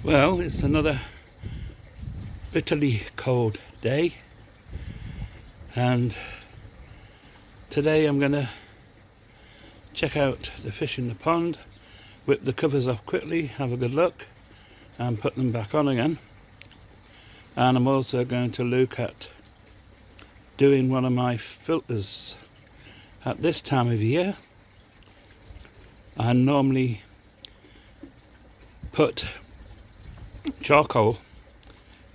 Well, it's another bitterly cold day, and today I'm going to check out the fish in the pond, whip the covers off quickly, have a good look and put them back on again. And I'm also going to look at doing one of my filters. At this time of year I normally put charcoal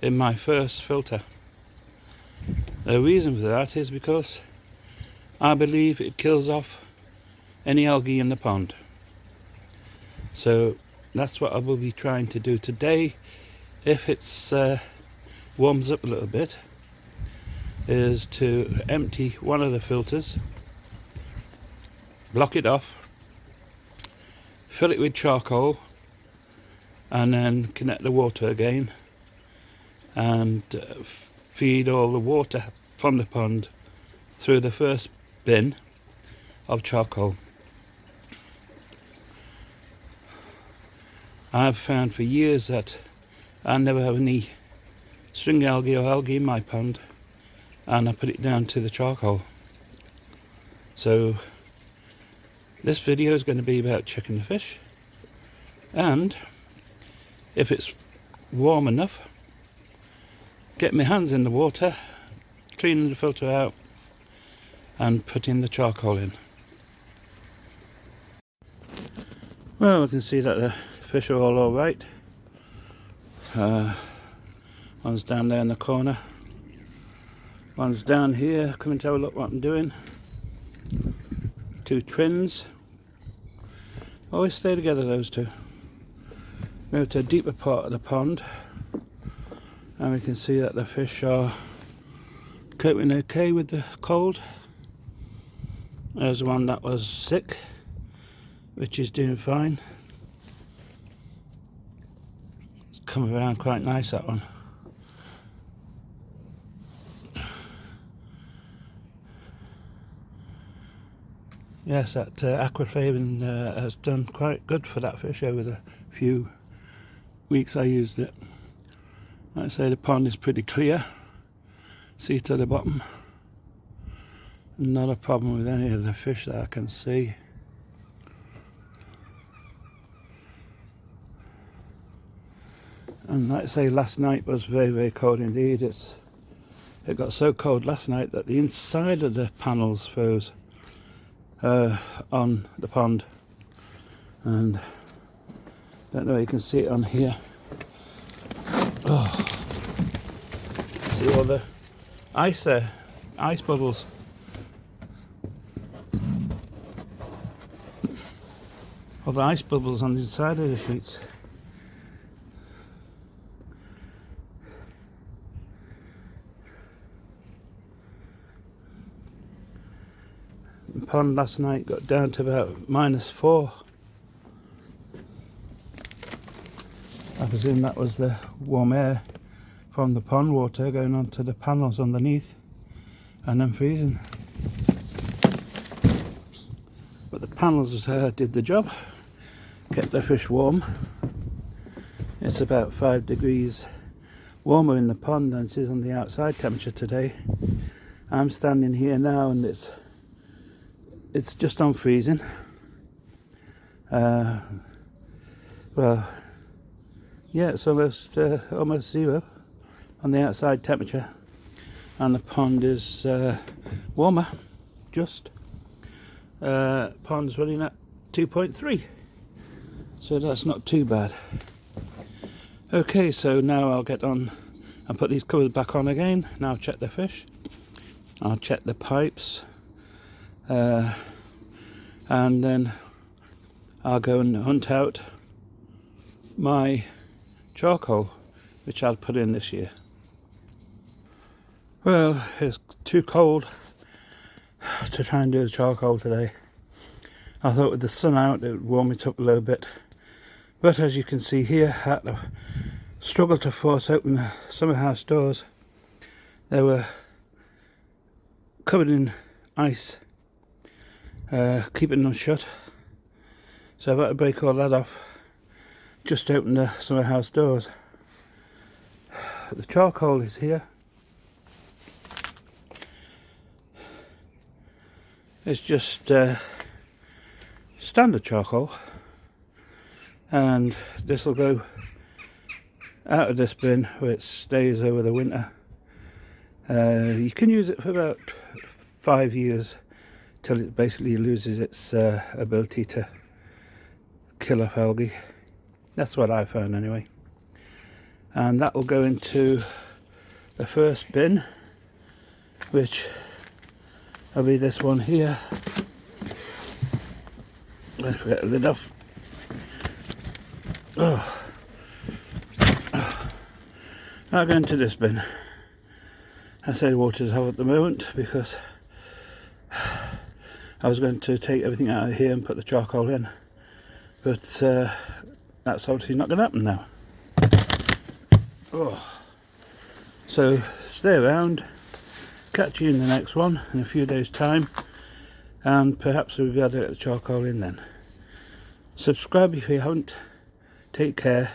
in my first filter. The reason for that is because I believe it kills off any algae in the pond. So that's what I will be trying to do today, if it's warms up a little bit, is to empty one of the filters, block it off, fill it with charcoal, and then connect the water again and feed all the water from the pond through the first bin of charcoal. I've found for years that I never have any string algae or algae in my pond, and I put it down to the charcoal. So this video is going to be about checking the fish, and if it's warm enough, get my hands in the water, cleaning the filter out and putting the charcoal in. Well, we can see that the fish are all right. One's down there in the corner, one's down here. Come and have a look what I'm doing. Two twins, always stay together, those two. Move to a deeper part of the pond, and we can see that the fish are coping okay with the cold. There's one that was sick, which is doing fine. It's coming around quite nice, that one. Yes, that aquafabin has done quite good for that fish over the few weeks I used it. Like I say, the pond is pretty clear, see to the bottom. Not a problem with any of the fish that I can see. And like I say, last night was very, very cold indeed. It got so cold last night that the inside of the panels froze on the pond, and don't know if you can see it on here. Oh, see all the ice there, ice bubbles. All the ice bubbles on the inside of the sheets. The pond last night got down to about -4. I presume that was the warm air from the pond water going onto the panels underneath and then freezing. But the panels did the job, kept the fish warm. It's about 5 degrees warmer in the pond than it is on the outside temperature today. I'm standing here now and it's just on freezing. Well, yeah, it's almost zero on the outside temperature, and the pond is warmer. Just pond's running at 2.3, so that's not too bad. Okay, so now I'll get on and put these covers back on again. Now I'll check the fish, I'll check the pipes, and then I'll go and hunt out my charcoal, which I'll put in this year. Well, it's too cold to try and do the charcoal today. I thought with the sun out it would warm it up a little bit, but as you can see here, I had to struggle to force open the summer house doors. They were covered in ice, keeping them shut, so I've got to break all that off, just opened the summer house doors. The charcoal is here. It's just standard charcoal, and this will go out of this bin where it stays over the winter. You can use it for about 5 years till it basically loses its ability to kill off algae. That's what I found anyway. And that will go into the first bin, which will be this one here. Let's get the lid off. Oh. I'll go into this bin. I say water's hot at the moment because I was going to take everything out of here and put the charcoal in, but that's obviously not going to happen now. Oh. So stay around, catch you in the next one in a few days' time, and perhaps we'll be able to get the charcoal in then. Subscribe if you haven't. Take care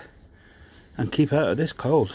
and keep out of this cold.